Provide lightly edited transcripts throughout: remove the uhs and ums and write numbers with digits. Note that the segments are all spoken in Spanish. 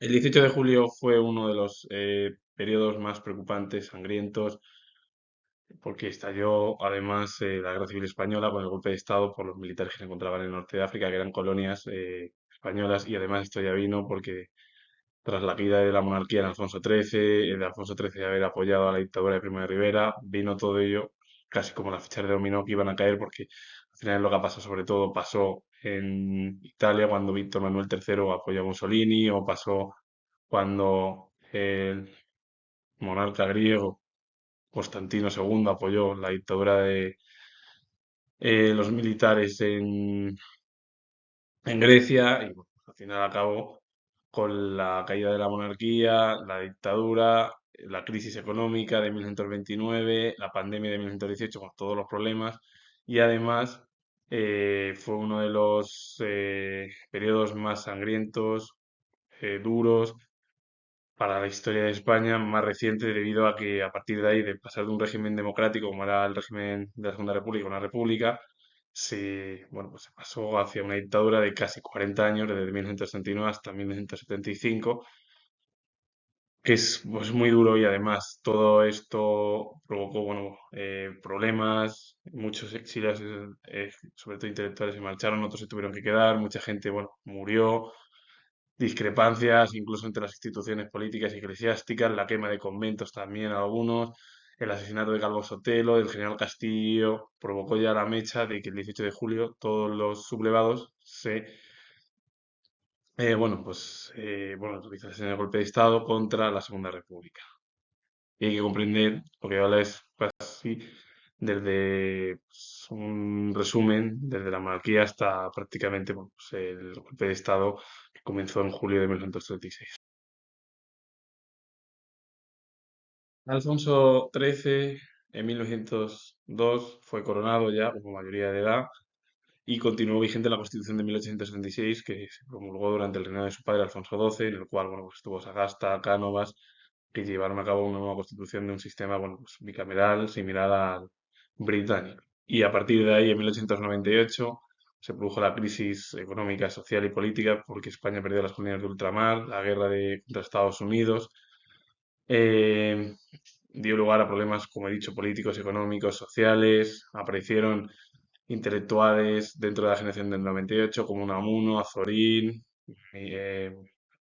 El 18 de julio fue uno de los periodos más preocupantes, sangrientos, porque estalló además la Guerra Civil Española con el golpe de Estado por los militares que se encontraban en el norte de África, que eran colonias españolas, y además esto ya vino porque tras la caída de la monarquía en Alfonso XIII, de Alfonso XIII haber apoyado a la dictadura de Primo de Rivera, vino todo ello casi como las fichas de dominó que iban a caer, porque al final lo que pasó sobre todo pasó en Italia cuando Víctor Manuel III apoyó a Mussolini, o pasó cuando el monarca griego Constantino II apoyó la dictadura de los militares en Grecia, y bueno, al final acabó con la caída de la monarquía, la dictadura, la crisis económica de 1929, la pandemia de 1918 con todos los problemas, y además fue uno de los periodos más sangrientos, duros para la historia de España, más reciente, debido a que a partir de ahí, de pasar de un régimen democrático como era el régimen de la Segunda República a una república, bueno, pues se pasó hacia una dictadura de casi 40 años, desde 1969 hasta 1975, que es pues, muy duro, y además todo esto provocó, bueno, problemas, muchos exiliados, sobre todo intelectuales, se marcharon, otros se tuvieron que quedar, mucha gente, bueno, murió, discrepancias incluso entre las instituciones políticas y eclesiásticas, la quema de conventos también algunos, el asesinato de Calvo Sotelo, del general Castillo, provocó ya la mecha de que el 18 de julio todos los sublevados realizasen el golpe de Estado contra la Segunda República. Y hay que comprender lo que vale es casi desde un resumen, desde la monarquía hasta prácticamente bueno, pues, el golpe de Estado que comenzó en julio de 1936. Alfonso XIII en 1902 fue coronado ya como mayoría de edad y continuó vigente la Constitución de 1876, que se promulgó durante el reinado de su padre Alfonso XII, en el cual bueno, pues estuvo Sagasta, Cánovas, que llevaron a cabo una nueva constitución de un sistema bueno, pues bicameral similar al británico. Y a partir de ahí, en 1898, se produjo la crisis económica, social y política, porque España perdió las colonias de ultramar, la guerra contra Estados Unidos, eh, dio lugar a problemas, como he dicho, políticos, económicos, sociales. Aparecieron intelectuales dentro de la generación del 98, como Unamuno, Azorín,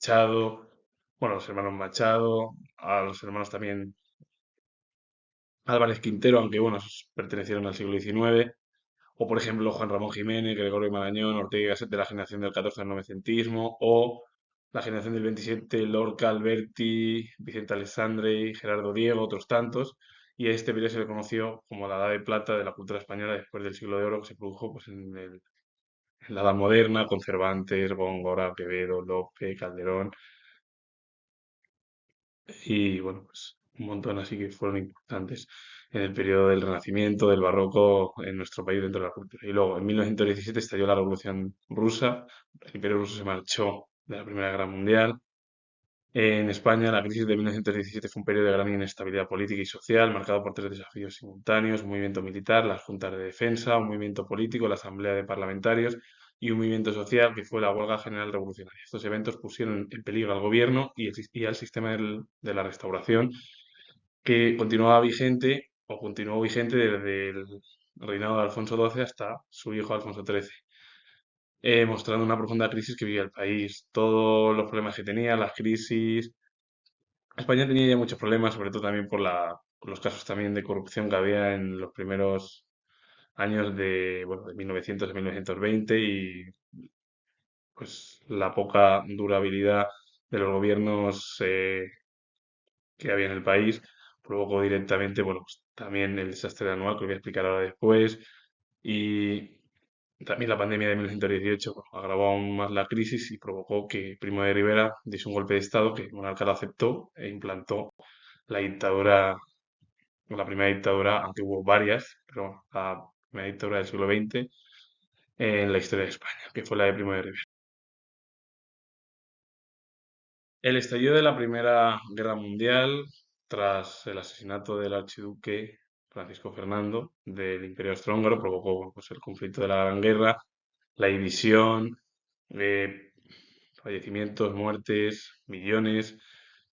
Machado, bueno, los hermanos Machado, a los hermanos también Álvarez Quintero, aunque bueno, esos pertenecieron al siglo XIX, o por ejemplo Juan Ramón Jiménez, Gregorio Marañón, Ortega y Gasset de la generación del 14 al novecentismo, o la generación del 27, Lorca, Alberti, Vicente Alessandre, Gerardo Diego, otros tantos, y a este periodo se le conoció como la Edad de Plata de la cultura española después del siglo de oro que se produjo pues, en la Edad Moderna, con Cervantes, Góngora, Quevedo, Lope, Calderón, y bueno, pues un montón así que fueron importantes en el periodo del Renacimiento, del Barroco en nuestro país dentro de la cultura. Y luego, en 1917 estalló la Revolución Rusa, el Imperio Ruso se marchó de la Primera Guerra Mundial. En España, la crisis de 1917 fue un periodo de gran inestabilidad política y social, marcado por tres desafíos simultáneos: un movimiento militar, las juntas de defensa, un movimiento político, la Asamblea de Parlamentarios, y un movimiento social que fue la huelga general revolucionaria. Estos eventos pusieron en peligro al gobierno y al sistema de la restauración, que continuaba vigente o continuó vigente desde el reinado de Alfonso XII hasta su hijo Alfonso XIII, mostrando una profunda crisis que vivía el país, todos los problemas que tenía, las crisis. España tenía ya muchos problemas, sobre todo también por los casos también de corrupción que había en los primeros años de 1900 a 1920, y pues la poca durabilidad de los gobiernos que había en el país provocó directamente, bueno, pues también el desastre anual, que lo voy a explicar ahora después, y también la pandemia de 1918 bueno, agravó aún más la crisis y provocó que Primo de Rivera diese un golpe de Estado que el monarca lo aceptó e implantó la dictadura, la primera dictadura, aunque hubo varias, pero bueno, la primera dictadura del siglo XX en la historia de España, que fue la de Primo de Rivera. El estallido de la Primera Guerra Mundial, tras el asesinato del archiduque Francisco Fernando del Imperio Austrohúngaro, provocó pues, el conflicto de la Gran Guerra, la división, eh, fallecimientos, muertes, millones.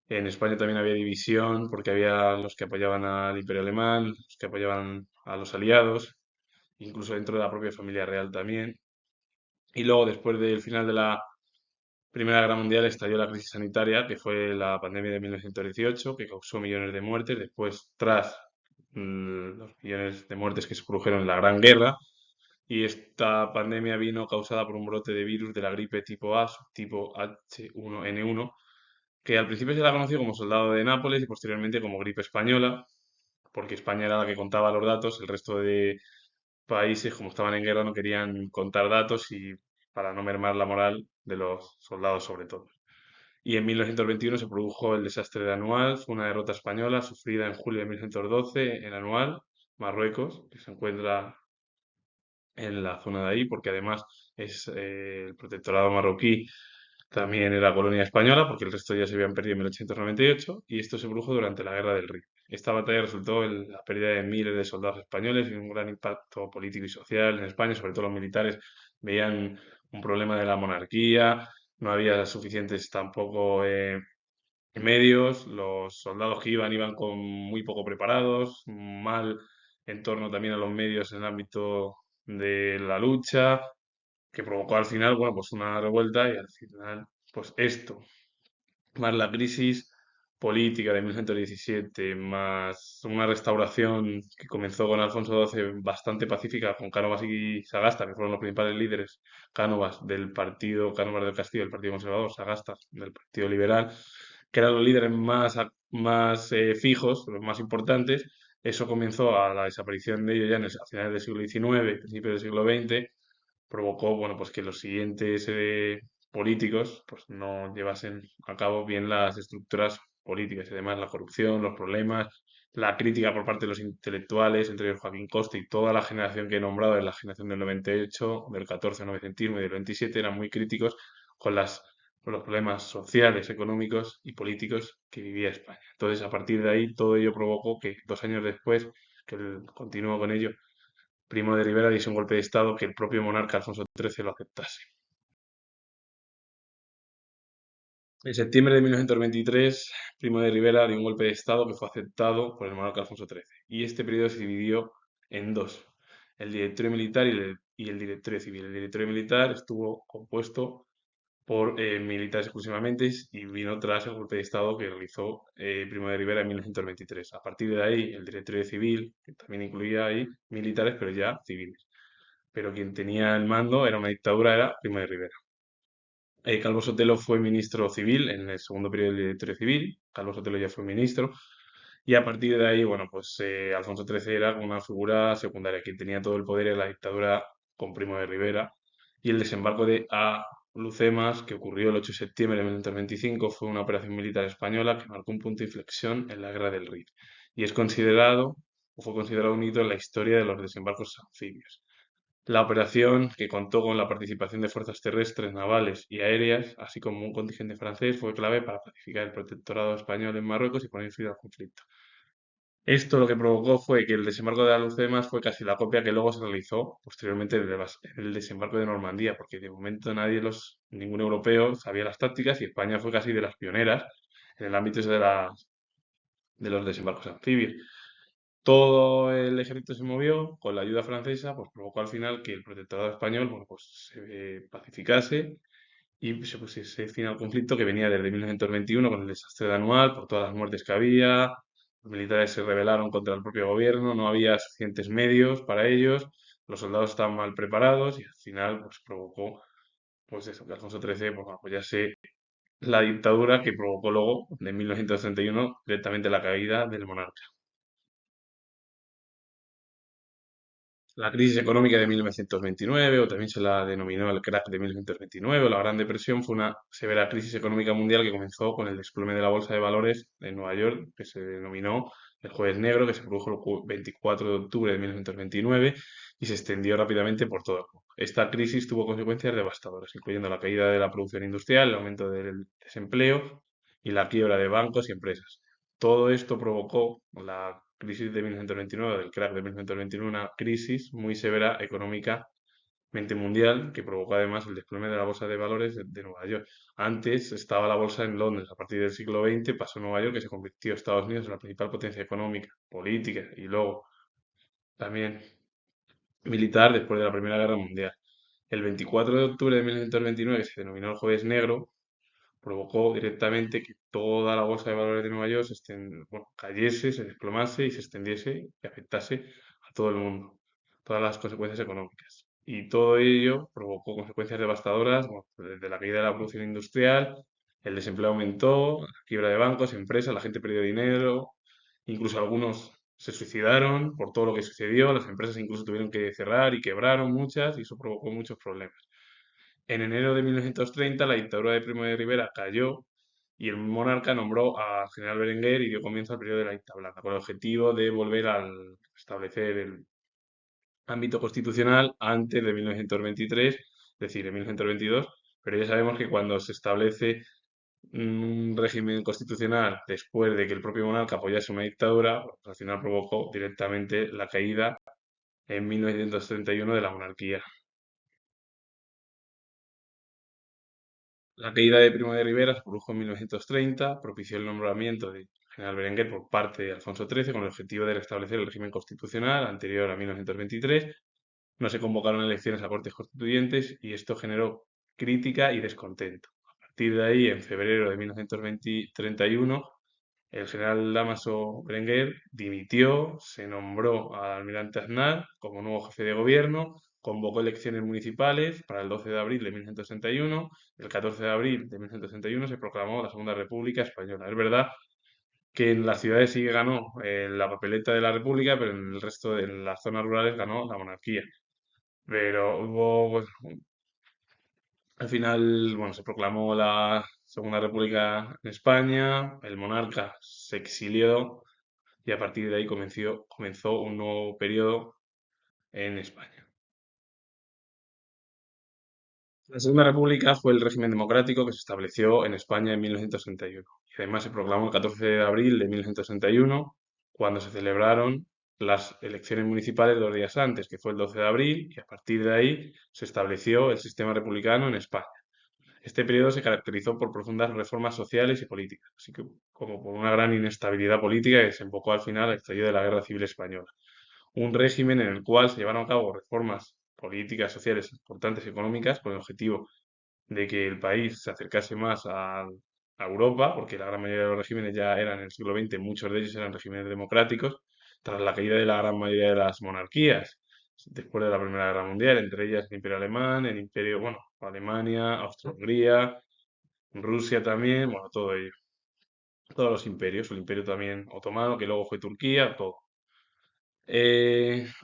En España también había división porque había los que apoyaban al Imperio Alemán, los que apoyaban a los aliados, incluso dentro de la propia familia real también. Y luego, después del final de la Primera Guerra Mundial, estalló la crisis sanitaria, que fue la pandemia de 1918, que causó millones de muertes. Después, tras los millones de muertes que se produjeron en la Gran Guerra, y esta pandemia vino causada por un brote de virus de la gripe tipo A, subtipo H1N1, que al principio se la conoció como soldado de Nápoles y posteriormente como gripe española, porque España era la que contaba los datos, el resto de países, como estaban en guerra, no querían contar datos y para no mermar la moral de los soldados sobre todo. Y en 1921 se produjo el desastre de Anual, fue una derrota española sufrida en julio de 1912 en Anual, Marruecos, que se encuentra en la zona de ahí, porque además es el protectorado marroquí también era colonia española, porque el resto ya se habían perdido en 1898, y esto se produjo durante la Guerra del Rif. Esta batalla resultó en la pérdida de miles de soldados españoles y un gran impacto político y social en España, sobre todo los militares veían un problema de la monarquía, no había suficientes tampoco medios, los soldados que iban con muy poco preparados, mal en torno también a los medios en el ámbito de la lucha, que provocó al final, bueno, pues una revuelta y al final, pues esto, más la crisis política de 1917, más una restauración que comenzó con Alfonso XII bastante pacífica, con Cánovas y Sagasta, que fueron los principales líderes, Cánovas del partido, Cánovas del Castillo del Partido Conservador, Sagasta del Partido Liberal, que eran los líderes más fijos, los más importantes. Eso comenzó a la desaparición de ellos ya a finales del siglo XIX, principios del siglo XX, provocó, bueno, pues que los siguientes políticos pues no llevasen a cabo bien las estructuras políticas y además la corrupción, los problemas, la crítica por parte de los intelectuales, entre ellos Joaquín Costa y toda la generación que he nombrado, de la generación del 98, del 14 novecentismo y del 27, eran muy críticos con con los problemas sociales, económicos y políticos que vivía España. Entonces, a partir de ahí, todo ello provocó que 2 años después, que continuó con ello, Primo de Rivera diese un golpe de estado que el propio monarca Alfonso XIII lo aceptase. En septiembre de 1923, Primo de Rivera dio un golpe de estado que fue aceptado por el monarca Alfonso XIII. Y este periodo se dividió en dos, el directorio militar y el directorio civil. El directorio militar estuvo compuesto por militares exclusivamente y vino tras el golpe de estado que realizó Primo de Rivera en 1923. A partir de ahí, el directorio civil, que también incluía ahí militares, pero ya civiles. Pero quien tenía el mando era una dictadura, era Primo de Rivera. Calvo Sotelo fue ministro civil en el segundo periodo del directorio civil. Calvo Sotelo ya fue ministro. Y a partir de ahí, bueno, pues Alfonso XIII era una figura secundaria, quien tenía todo el poder en la dictadura con Primo de Rivera. Y el desembarco de A. Lucemas, que ocurrió el 8 de septiembre de 1925, fue una operación militar española que marcó un punto de inflexión en la Guerra del Rif. Y es considerado, o fue considerado un hito en la historia de los desembarcos anfibios. La operación, que contó con la participación de fuerzas terrestres, navales y aéreas, así como un contingente francés, fue clave para pacificar el protectorado español en Marruecos y poner fin al conflicto. Esto lo que provocó fue que el desembarco de Alhucemas fue casi la copia que luego se realizó posteriormente del desembarco de Normandía, porque de momento ningún europeo sabía las tácticas y España fue casi de las pioneras en el ámbito ese de los desembarcos anfibios. Todo el ejército se movió con la ayuda francesa, pues provocó al final que el protectorado español, bueno, pues se pacificase y se pusiese fin al conflicto que venía desde 1921 con el desastre de Anual, por todas las muertes que había. Los militares se rebelaron contra el propio gobierno, no había suficientes medios para ellos, los soldados estaban mal preparados y al final pues provocó pues eso, que Alfonso XIII pues, apoyase la dictadura que provocó luego, de 1931, directamente la caída del monarca. La crisis económica de 1929, o también se la denominó el crack de 1929, o la Gran Depresión, fue una severa crisis económica mundial que comenzó con el desplome de la bolsa de valores de Nueva York, que se denominó el Jueves Negro, que se produjo el 24 de octubre de 1929 y se extendió rápidamente por todo el mundo. Esta crisis tuvo consecuencias devastadoras, incluyendo la caída de la producción industrial, el aumento del desempleo y la quiebra de bancos y empresas. Todo esto provocó la crisis de 1929, del crack de 1929, una crisis muy severa económica mundial que provocó además el desplome de la bolsa de valores de Nueva York. Antes estaba la bolsa en Londres, a partir del siglo XX pasó a Nueva York, que se convirtió Estados Unidos en la principal potencia económica, política y luego también militar después de la Primera Guerra Mundial. El 24 de octubre de 1929, que se denominó el Jueves Negro, provocó directamente que toda la bolsa de valores de Nueva York bueno, cayese, se desplomase y se extendiese y afectase a todo el mundo, todas las consecuencias económicas. Y todo ello provocó consecuencias devastadoras, bueno, desde la caída de la producción industrial, el desempleo aumentó, la quiebra de bancos, empresas, la gente perdió dinero, incluso algunos se suicidaron por todo lo que sucedió, las empresas incluso tuvieron que cerrar y quebraron muchas y eso provocó muchos problemas. En enero de 1930 la dictadura de Primo de Rivera cayó y el monarca nombró al general Berenguer y dio comienzo al periodo de la dictadura blanda, con el objetivo de volver a establecer el ámbito constitucional antes de 1923, es decir, en 1922, pero ya sabemos que cuando se establece un régimen constitucional después de que el propio monarca apoyase una dictadura, pues al final provocó directamente la caída en 1931 de la monarquía. La caída de Primo de Rivera se produjo en 1930, propició el nombramiento de general Berenguer por parte de Alfonso XIII con el objetivo de restablecer el régimen constitucional anterior a 1923. No se convocaron elecciones a Cortes Constituyentes y esto generó crítica y descontento. A partir de ahí, en febrero de 1931, el general Dámaso Berenguer dimitió, se nombró al almirante Aznar como nuevo jefe de gobierno, convocó elecciones municipales para el 12 de abril de 1961. El 14 de abril de 1961 se proclamó la Segunda República Española. Es verdad que en las ciudades sí que ganó la papeleta de la República, pero en el resto de las zonas rurales ganó la monarquía. Pero hubo, pues, al final, bueno, se proclamó la Segunda República en España, el monarca se exilió y a partir de ahí comenzó un nuevo periodo en España. La Segunda República fue el régimen democrático que se estableció en España en 1961 y además se proclamó el 14 de abril de 1961 cuando se celebraron las elecciones municipales 2 días antes, que fue el 12 de abril, y a partir de ahí se estableció el sistema republicano en España. Este periodo se caracterizó por profundas reformas sociales y políticas, así que como por una gran inestabilidad política que desembocó al final al estallido de la Guerra Civil Española. Un régimen en el cual se llevaron a cabo reformas políticas, sociales, importantes y económicas con el objetivo de que el país se acercase más a Europa, porque la gran mayoría de los regímenes ya eran en el siglo XX, muchos de ellos eran regímenes democráticos, tras la caída de la gran mayoría de las monarquías, después de la Primera Guerra Mundial, entre ellas el Imperio Alemán, el Imperio, bueno, Alemania, Austria-Hungría, Rusia también, bueno, todo ello, todos los imperios, el Imperio también otomano, que luego fue Turquía, todo.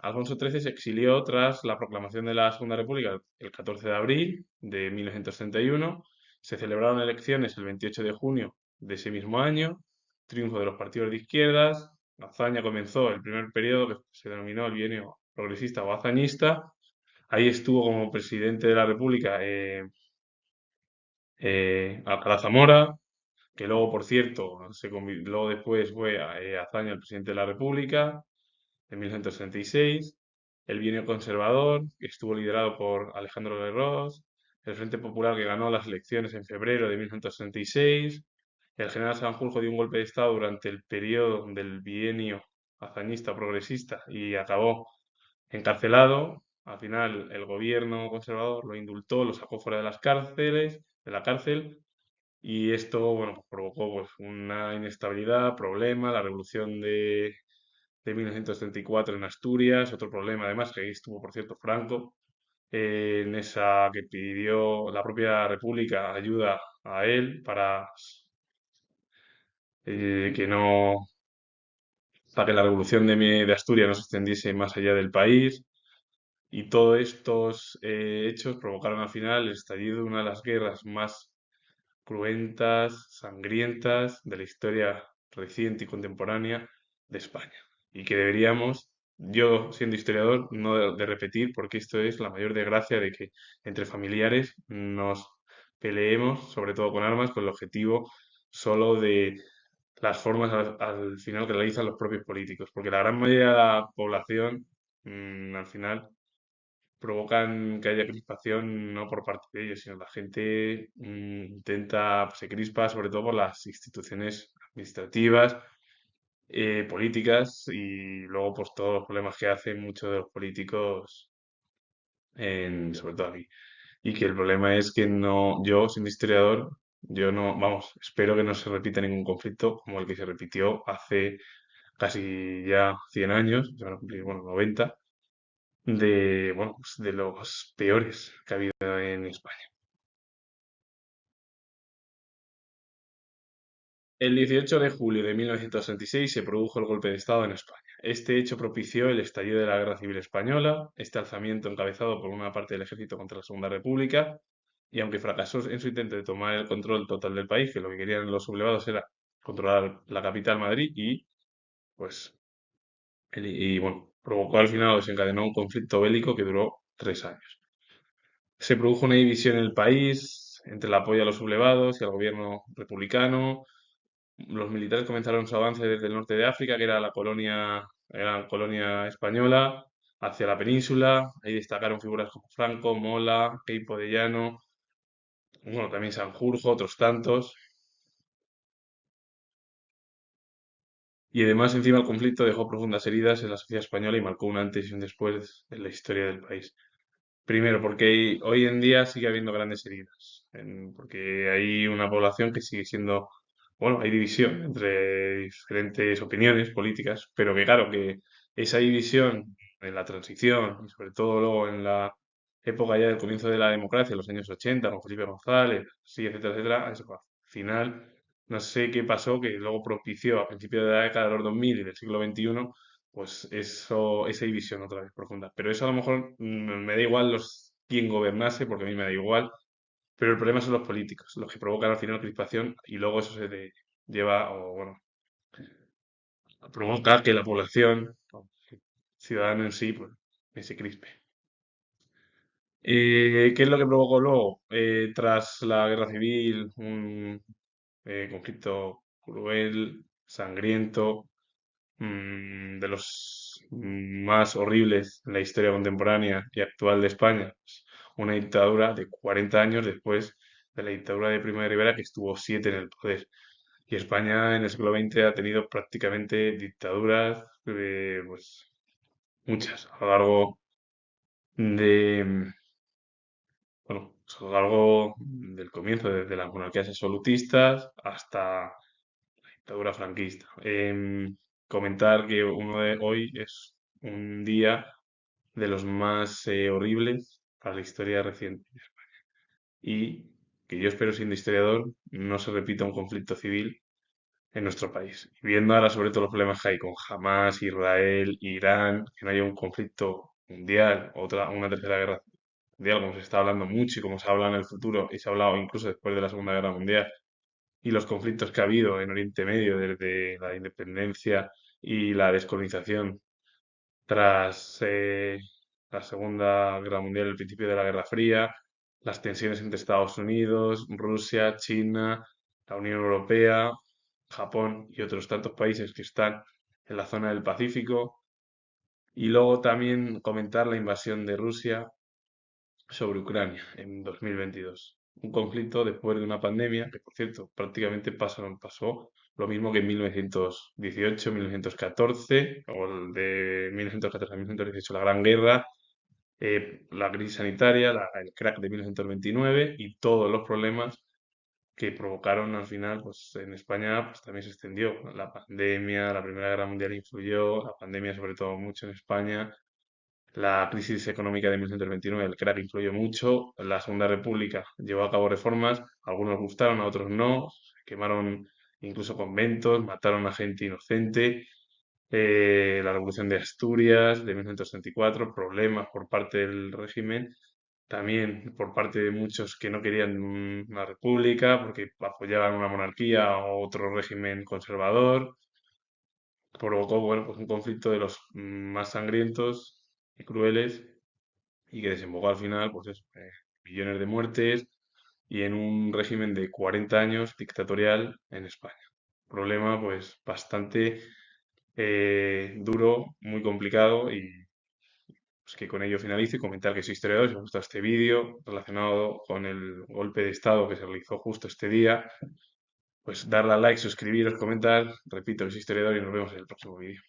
Alfonso XIII se exilió tras la proclamación de la Segunda República el 14 de abril de 1931. Se celebraron elecciones el 28 de junio de ese mismo año, triunfo de los partidos de izquierdas. Azaña comenzó el primer periodo que se denominó el bienio progresista o hazañista. Ahí estuvo como presidente de la República Alcalá Zamora, que luego, por cierto, luego después fue Azaña el presidente de la República en 1966, el bienio conservador, que estuvo liderado por Alejandro Lerroux, el Frente Popular que ganó las elecciones en febrero de 1966, el general Sanjurjo dio un golpe de Estado durante el periodo del bienio hazañista progresista y acabó encarcelado. Al final el gobierno conservador lo indultó, lo sacó fuera de las cárceles, de la cárcel, y esto, bueno, pues provocó pues, una inestabilidad, problema, la revolución de 1934 en Asturias, otro problema además, que ahí estuvo, por cierto, Franco, en esa que pidió la propia República ayuda a él que no, para que la revolución de Asturias no se extendiese más allá del país. Y todos estos hechos provocaron al final el estallido de una de las guerras más cruentas, sangrientas de la historia reciente y contemporánea de España. Y que deberíamos, yo siendo historiador, no de repetir, porque esto es la mayor desgracia de que entre familiares nos peleemos, sobre todo con armas, con el objetivo solo de las formas al final que realizan los propios políticos, porque la gran mayoría de la población, al final, provocan que haya crispación no por parte de ellos, sino la gente intenta, pues, se crispa sobre todo por las instituciones administrativas, políticas y luego pues todos los problemas que hacen muchos de los políticos, sobre todo aquí. Y que el problema es que no, yo siendo historiador, yo no, vamos, espero que no se repita ningún conflicto como el que se repitió hace casi ya 100 años, se van a cumplir, bueno, 90, de, bueno, pues de los peores que ha habido en España. El 18 de julio de 1966 se produjo el golpe de Estado en España. Este hecho propició el estallido de la Guerra Civil Española, este alzamiento encabezado por una parte del ejército contra la Segunda República, y aunque fracasó en su intento de tomar el control total del país, que lo que querían los sublevados era controlar la capital, Madrid, y pues, bueno, provocó al final o desencadenó un conflicto bélico que duró 3 años. Se produjo una división en el país entre el apoyo a los sublevados y al gobierno republicano. Los militares comenzaron su avance desde el norte de África, que era la colonia española, hacia la península. Ahí destacaron figuras como Franco, Mola, Queipo de Llano, bueno, también Sanjurjo, otros tantos. Y además, encima, el conflicto dejó profundas heridas en la sociedad española y marcó un antes y un después en la historia del país. Primero, porque hoy en día sigue habiendo grandes heridas, porque hay una población que sigue siendo, bueno, hay división entre diferentes opiniones políticas, pero que claro, que esa división en la transición y sobre todo luego en la época ya del comienzo de la democracia, en los años 80 con Felipe González, sí, etcétera, etcétera, eso, al final, no sé qué pasó, que luego propició a principios de la década de los 2000 y del siglo XXI pues eso, esa división otra vez profunda. Pero eso a lo mejor me da igual quién gobernase, porque a mí me da igual, pero el problema son los políticos, los que provocan al final crispación y luego eso lleva, o bueno, provoca que la población, o el ciudadano en sí, pues, que se crispe. ¿Qué es lo que provocó luego? Tras la guerra civil, un conflicto cruel, sangriento, de los más horribles en la historia contemporánea y actual de España. Pues, una dictadura de 40 años después de la dictadura de Primo de Rivera, que estuvo 7 en el poder. Y España en el siglo XX ha tenido prácticamente dictaduras, pues muchas, a lo largo de, bueno, pues, a lo largo del comienzo, desde las monarquías absolutistas hasta dictadura franquista. Comentar que uno de hoy es un día de los más horribles para la historia reciente y que yo espero, siendo historiador, no se repita un conflicto civil en nuestro país. Y viendo ahora sobre todo los problemas que hay con Hamas, Israel, Irán, que no haya un conflicto mundial, una tercera guerra mundial, como se está hablando mucho y como se habla en el futuro y se ha hablado incluso después de la Segunda Guerra Mundial, y los conflictos que ha habido en Oriente Medio desde la independencia y la descolonización tras la Segunda Guerra Mundial, el principio de la Guerra Fría, las tensiones entre Estados Unidos, Rusia, China, la Unión Europea, Japón y otros tantos países que están en la zona del Pacífico. Y luego también comentar la invasión de Rusia sobre Ucrania en 2022. Un conflicto después de una pandemia que, por cierto, prácticamente pasó lo mismo que en 1918, 1914, o el de 1914 a 1918, la Gran Guerra, la crisis sanitaria, el crack de 1929 y todos los problemas que provocaron al final, pues en España pues, también se extendió. La pandemia, la Primera Guerra Mundial influyó, la pandemia sobre todo mucho en España, la crisis económica de 1929, el crack influyó mucho. La Segunda República llevó a cabo reformas, algunos gustaron, a otros no. Se quemaron incluso conventos, mataron a gente inocente. La Revolución de Asturias de 1934, problemas por parte del régimen, también por parte de muchos que no querían una república porque apoyaban una monarquía o otro régimen conservador. Provocó, bueno, pues un conflicto de los más sangrientos y crueles y que desembocó al final, pues eso, millones de muertes y en un régimen de 40 años dictatorial en España. Problema, pues, bastante duro, muy complicado y pues que con ello finalizo y comentar que soy historiador. Si os gusta este vídeo relacionado con el golpe de Estado que se realizó justo este día, pues darle a like, suscribiros, comentar. Repito, que soy historiador y nos vemos en el próximo vídeo.